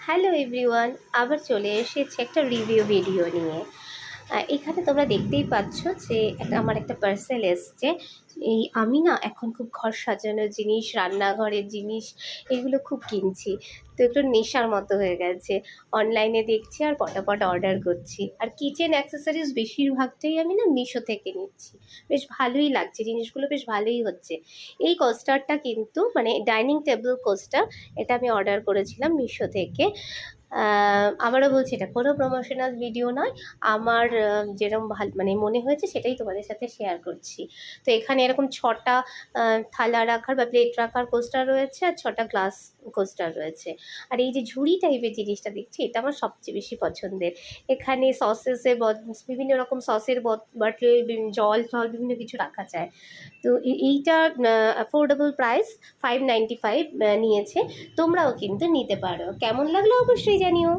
Hello everyone, আবার চলে এসেছি একটা রিভিউ ভিডিও নিয়ে। এখানে তোমরা দেখতেই পাচ্ছ যে আমার একটা পার্সেল এসছে। আমি না এখন খুব ঘর সাজানোর জিনিস, রান্নাঘরের জিনিস এগুলো খুব কিনছি। তো একটু নেশার মতো হয়ে গেছে। অনলাইনে দেখছি আর পটাপট অর্ডার করছি। আর কিচেন অ্যাক্সেসরিজ বেশিরভাগটাই আমি না মিশো থেকে নিচ্ছি। বেশ ভালোই লাগছে, জিনিসগুলো বেশ ভালোই হচ্ছে। এই কোস্টারটা কিন্তু মানে ডাইনিং টেবিল কোস্টার, এটা আমি অর্ডার করেছিলাম মিশো থেকে। আবারও বলছি, এটা কোনো প্রমোশনাল ভিডিও নয়। আমার যেরকম ভাল মানে মনে হয়েছে সেটাই তোমাদের সাথে শেয়ার করছি। তো এখানে এরকম 6টা থালা রাখার বা প্লেট রাখার কোস্টার রয়েছে, আর 6টা গ্লাস কোস্টার রয়েছে। আর এই যে ঝুড়ি টাইপের জিনিসটা দেখছি, এটা আমার সবচেয়ে বেশি পছন্দের। এখানে সসেসের বিভিন্ন রকম সসের বটল, জল ফল বিভিন্ন কিছু রাখা যায়। তো এইটা অ্যাফোর্ডেবল প্রাইস 595 নিয়েছে। তোমরাও কিন্তু নিতে পারো। কেমন লাগলো অবশ্যই জানিও।